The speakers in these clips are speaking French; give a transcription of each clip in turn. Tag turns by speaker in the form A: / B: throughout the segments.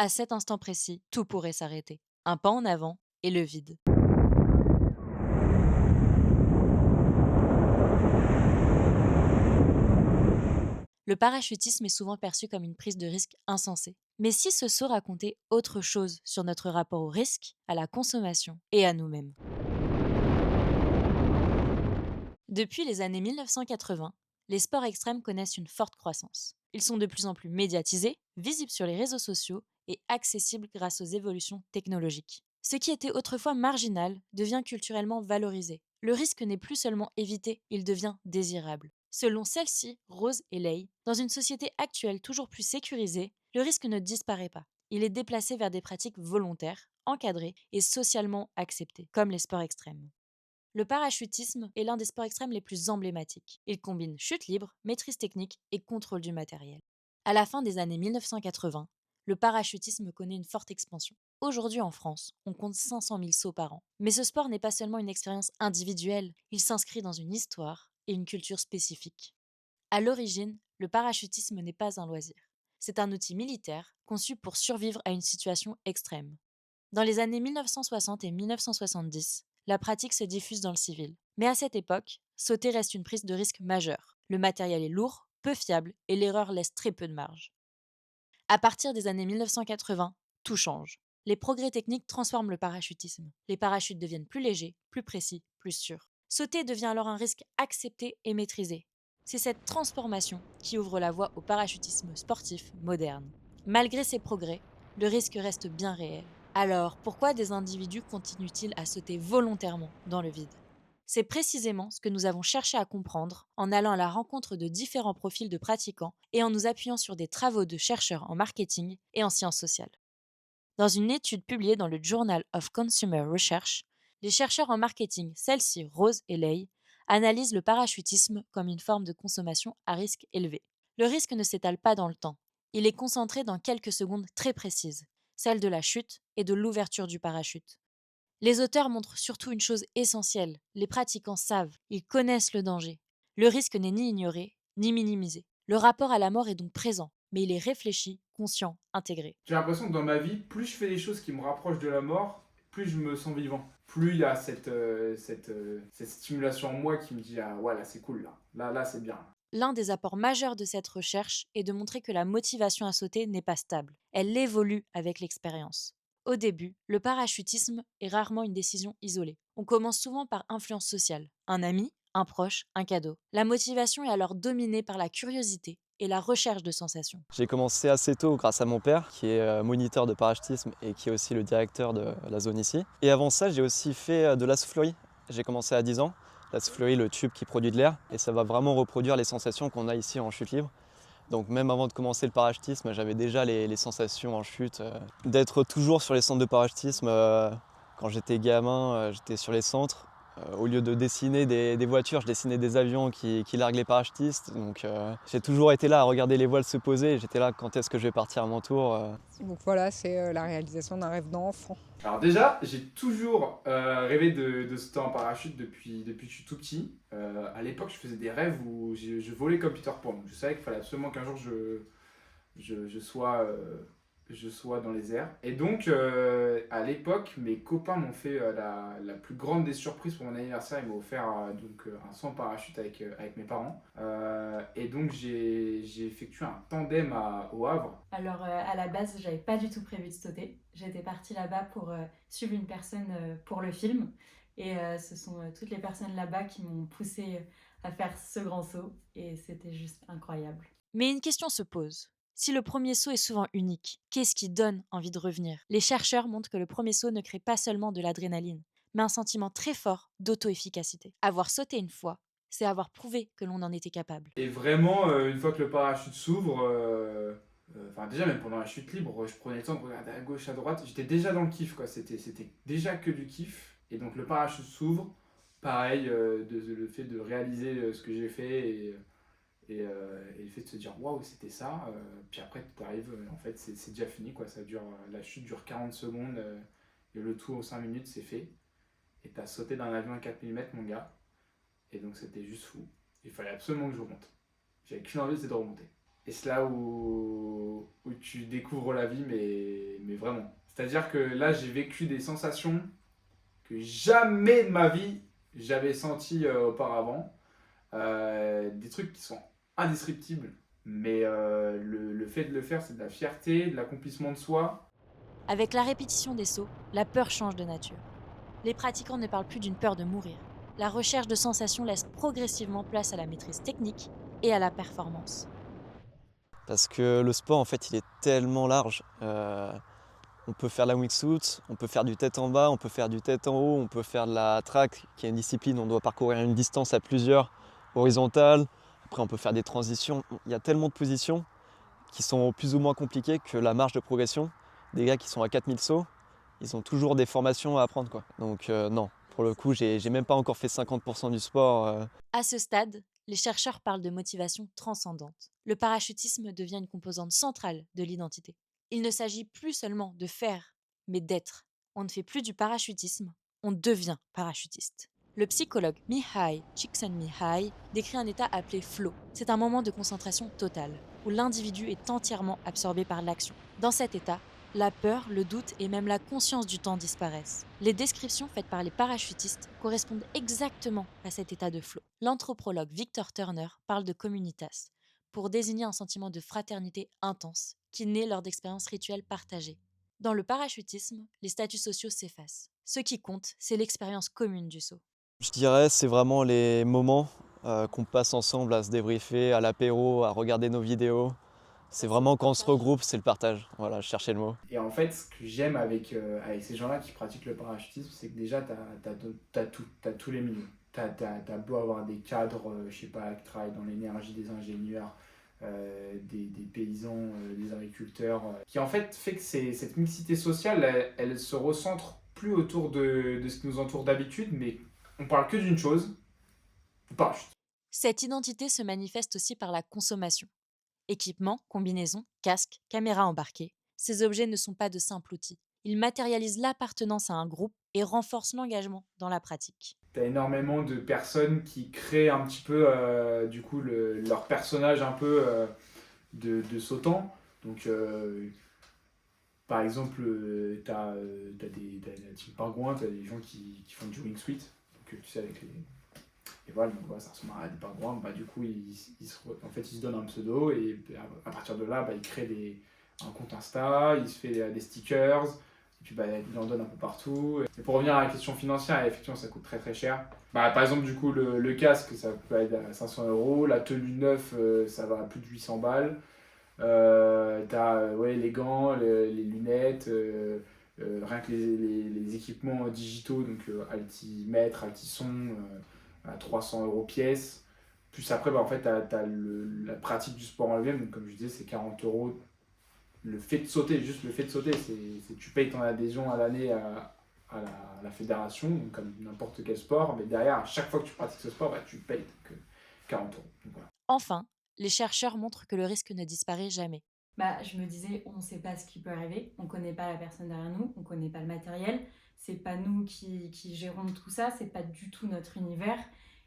A: À cet instant précis, tout pourrait s'arrêter. Un pas en avant et le vide. Le parachutisme est souvent perçu comme une prise de risque insensée. Mais si ce saut racontait autre chose sur notre rapport au risque, à la consommation et à nous-mêmes. Depuis les années 1980, les sports extrêmes connaissent une forte croissance. Ils sont de plus en plus médiatisés, visibles sur les réseaux sociaux et accessibles grâce aux évolutions technologiques. Ce qui était autrefois marginal devient culturellement valorisé. Le risque n'est plus seulement évité, il devient désirable. Selon celle-ci, Rose et Lay, dans une société actuelle toujours plus sécurisée, le risque ne disparaît pas. Il est déplacé vers des pratiques volontaires, encadrées et socialement acceptées, comme les sports extrêmes. Le parachutisme est l'un des sports extrêmes les plus emblématiques. Il combine chute libre, maîtrise technique et contrôle du matériel. À la fin des années 1980, le parachutisme connaît une forte expansion. Aujourd'hui en France, on compte 500 000 sauts par an. Mais ce sport n'est pas seulement une expérience individuelle, il s'inscrit dans une histoire et une culture spécifiques. À l'origine, le parachutisme n'est pas un loisir. C'est un outil militaire conçu pour survivre à une situation extrême. Dans les années 1960 et 1970, la pratique se diffuse dans le civil. Mais à cette époque, sauter reste une prise de risque majeure. Le matériel est lourd, peu fiable et l'erreur laisse très peu de marge. À partir des années 1980, tout change. Les progrès techniques transforment le parachutisme. Les parachutes deviennent plus légers, plus précis, plus sûrs. Sauter devient alors un risque accepté et maîtrisé. C'est cette transformation qui ouvre la voie au parachutisme sportif moderne. Malgré ces progrès, le risque reste bien réel. Alors, pourquoi des individus continuent-ils à sauter volontairement dans le vide? C'est précisément ce que nous avons cherché à comprendre en allant à la rencontre de différents profils de pratiquants et en nous appuyant sur des travaux de chercheurs en marketing et en sciences sociales. Dans une étude publiée dans le Journal of Consumer Research, les chercheurs en marketing, celle-ci Rose et Lay, analysent le parachutisme comme une forme de consommation à risque élevé. Le risque ne s'étale pas dans le temps. Il est concentré dans quelques secondes très précises, celle de la chute et de l'ouverture du parachute. Les auteurs montrent surtout une chose essentielle, les pratiquants savent, ils connaissent le danger. Le risque n'est ni ignoré, ni minimisé. Le rapport à la mort est donc présent, mais il est réfléchi, conscient, intégré.
B: J'ai l'impression que dans ma vie, plus je fais des choses qui me rapprochent de la mort, plus je me sens vivant. Plus il y a cette stimulation en moi qui me dit ah ouais là c'est cool là c'est bien.
A: L'un des apports majeurs de cette recherche est de montrer que la motivation à sauter n'est pas stable. Elle évolue avec l'expérience. Au début, le parachutisme est rarement une décision isolée. On commence souvent par influence sociale. Un ami, un proche, un cadeau. La motivation est alors dominée par la curiosité et la recherche de sensations.
C: J'ai commencé assez tôt grâce à mon père, qui est moniteur de parachutisme et qui est aussi le directeur de la zone ici. Et avant ça, j'ai aussi fait de la soufflerie. J'ai commencé à 10 ans. La soufflerie, le tube qui produit de l'air, et ça va vraiment reproduire les sensations qu'on a ici en chute libre. Donc même avant de commencer le parachutisme, j'avais déjà les sensations en chute. D'être toujours sur les centres de parachutisme, quand j'étais gamin, j'étais sur les centres. Au lieu de dessiner des voitures, je dessinais des avions qui larguent les parachutistes. Donc j'ai toujours été là à regarder les voiles se poser. J'étais là, quand est-ce que je vais partir à mon tour.
D: Donc voilà, c'est la réalisation d'un rêve d'enfant.
B: Alors déjà, j'ai toujours rêvé de sauter en parachute depuis que je suis tout petit. À l'époque, je faisais des rêves où je volais comme Peter Pan. Donc, je savais qu'il fallait absolument qu'un jour je sois dans les airs. Et donc, à l'époque, mes copains m'ont fait la plus grande des surprises pour mon anniversaire. Ils m'ont offert un saut en parachute avec mes parents. Et donc, j'ai effectué un tandem au Havre.
A: Alors, à la base, j'avais pas du tout prévu de sauter. J'étais partie là-bas pour suivre une personne pour le film. Et ce sont toutes les personnes là-bas qui m'ont poussée à faire ce grand saut. Et c'était juste incroyable. Mais une question se pose. Si le premier saut est souvent unique, qu'est-ce qui donne envie de revenir? Les chercheurs montrent que le premier saut ne crée pas seulement de l'adrénaline, mais un sentiment très fort d'auto-efficacité. Avoir sauté une fois, c'est avoir prouvé que l'on en était capable.
B: Et vraiment, une fois que le parachute s'ouvre, enfin déjà même pendant la chute libre, je prenais le temps de regarder à gauche, à droite, j'étais déjà dans le kiff quoi, c'était déjà que du kiff. Et donc le parachute s'ouvre, pareil, le fait de réaliser ce que j'ai fait et le fait de se dire waouh c'était ça, puis après tu arrives, en fait c'est déjà fini quoi, la chute dure 40 secondes, et le tout en 5 minutes c'est fait. Et t'as sauté d'un avion à 4 mm mon gars, et donc c'était juste fou. Il fallait absolument que je remonte. J'avais qu'une envie, c'est de remonter. Et c'est là où tu découvres la vie, mais vraiment. C'est-à-dire que là, j'ai vécu des sensations que jamais de ma vie j'avais senties auparavant. Des trucs qui sont indescriptibles. Mais le fait de le faire, c'est de la fierté, de l'accomplissement de soi.
A: Avec la répétition des sauts, la peur change de nature. Les pratiquants ne parlent plus d'une peur de mourir. La recherche de sensations laisse progressivement place à la maîtrise technique et à la performance.
C: Parce que le sport, en fait, il est tellement large. On peut faire la wingsuit, on peut faire du tête en bas, on peut faire du tête en haut, on peut faire de la track, qui est une discipline où on doit parcourir une distance à plusieurs, horizontale. Après, on peut faire des transitions. Il y a tellement de positions qui sont plus ou moins compliquées que la marge de progression. Des gars qui sont à 4000 sauts, ils ont toujours des formations à apprendre, quoi. Donc non, pour le coup, j'ai même pas encore fait 50% du sport.
A: À ce stade, les chercheurs parlent de motivation transcendante. Le parachutisme devient une composante centrale de l'identité. Il ne s'agit plus seulement de faire, mais d'être. On ne fait plus du parachutisme, on devient parachutiste. Le psychologue Mihai Csikszentmihalyi décrit un état appelé flow. C'est un moment de concentration totale, où l'individu est entièrement absorbé par l'action. Dans cet état, la peur, le doute et même la conscience du temps disparaissent. Les descriptions faites par les parachutistes correspondent exactement à cet état de flow. L'anthropologue Victor Turner parle de communitas pour désigner un sentiment de fraternité intense qui naît lors d'expériences rituelles partagées. Dans le parachutisme, les statuts sociaux s'effacent. Ce qui compte, c'est l'expérience commune du saut.
C: Je dirais c'est vraiment les moments qu'on passe ensemble à se débriefer, à l'apéro, à regarder nos vidéos. C'est vraiment quand on se regroupe, c'est le partage. Voilà, je cherchais le mot.
B: Et en fait, ce que j'aime avec ces gens-là qui pratiquent le parachutisme, c'est que déjà, t'as tout, t'as tous les milieux. T'as beau avoir des cadres, je sais pas, qui travaillent dans l'énergie, des ingénieurs, des paysans, des agriculteurs, qui en fait que cette mixité sociale, elle se recentre plus autour de ce qui nous entoure d'habitude, mais on parle que d'une chose, le parachute.
A: Cette identité se manifeste aussi par la consommation. Équipements, combinaisons, casques, caméras embarquées, ces objets ne sont pas de simples outils. Ils matérialisent l'appartenance à un groupe et renforcent l'engagement dans la pratique.
B: T'as énormément de personnes qui créent un petit peu du coup leur personnage un peu de sautant. Donc par exemple, t'as la team pingouin, t'as des gens qui font du wingsuit. Donc tu sais avec les. Et voilà, donc, voilà, ça ressemble à des pingouins. Bah, du coup, en fait, ils se donnent un pseudo et à partir de là, bah, ils créent un compte Insta, ils se fait des stickers. Et puis bah, il en donne un peu partout. Et pour revenir à la question financière, effectivement, ça coûte très très cher. Bah, par exemple, du coup, le casque, ça peut être à 500 €. La tenue neuve, ça va à plus de 800 balles. T'as ouais, les gants, les lunettes, rien que les équipements digitaux, donc altimètre, altisson, à 300 € pièce. Plus après, bah, en fait, t'as la pratique du sport en lui-même, donc comme je disais, c'est 40 €. Le fait de sauter, juste le fait de sauter, tu payes ton adhésion à l'année à la fédération, donc comme n'importe quel sport, mais derrière, à chaque fois que tu pratiques ce sport, bah, tu payes donc, 40 €. Donc, voilà.
A: Enfin, les chercheurs montrent que le risque ne disparaît jamais.
E: Je me disais, on ne sait pas ce qui peut arriver, on ne connaît pas la personne derrière nous, on ne connaît pas le matériel, c'est pas nous qui gérons tout ça, c'est pas du tout notre univers.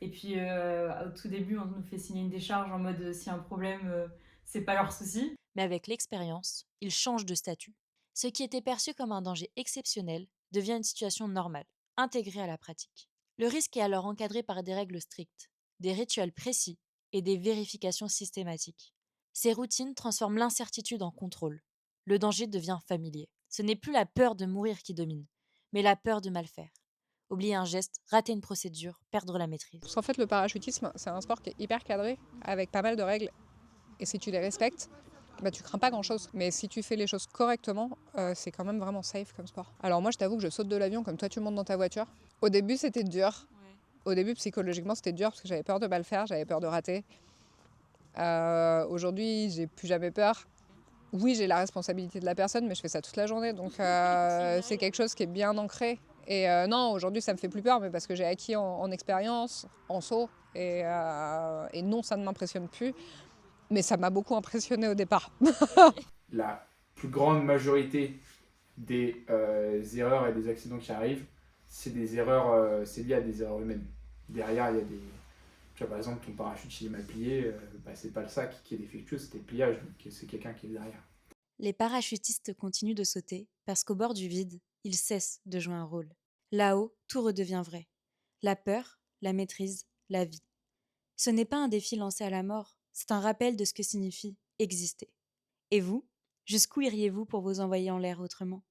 E: Et puis au tout début, on nous fait signer une décharge en mode s'il y a un problème, c'est pas leur souci.
A: Mais avec l'expérience, ils changent de statut. Ce qui était perçu comme un danger exceptionnel devient une situation normale, intégrée à la pratique. Le risque est alors encadré par des règles strictes, des rituels précis et des vérifications systématiques. Ces routines transforment l'incertitude en contrôle. Le danger devient familier. Ce n'est plus la peur de mourir qui domine, mais la peur de mal faire. Oublier un geste, rater une procédure, perdre la maîtrise.
D: Parce qu'en fait, le parachutisme, c'est un sport qui est hyper cadré, avec pas mal de règles. Et si tu les respectes, bah, tu crains pas grand-chose. Mais si tu fais les choses correctement, c'est quand même vraiment safe comme sport. Alors moi, je t'avoue que je saute de l'avion comme toi, tu montes dans ta voiture. Au début, c'était dur. Au début, psychologiquement, c'était dur parce que j'avais peur de mal faire, j'avais peur de rater. Aujourd'hui, j'ai plus jamais peur. Oui, j'ai la responsabilité de la personne, mais je fais ça toute la journée. Donc c'est quelque chose qui est bien ancré. Et non, aujourd'hui, ça me fait plus peur, mais parce que j'ai acquis en expérience, en saut. Et non, ça ne m'impressionne plus. Mais ça m'a beaucoup impressionné au départ.
B: La plus grande majorité des erreurs et des accidents qui arrivent, c'est lié à des erreurs humaines. Derrière, il y a Tu vois, par exemple, ton parachute s'il est mal plié, c'est pas le sac qui est défectueux, c'était le pliage, donc c'est quelqu'un qui est derrière.
A: Les parachutistes continuent de sauter parce qu'au bord du vide, ils cessent de jouer un rôle. Là-haut, tout redevient vrai. La peur, la maîtrise, la vie. Ce n'est pas un défi lancé à la mort, c'est un rappel de ce que signifie exister. Et vous, jusqu'où iriez-vous pour vous envoyer en l'air autrement ?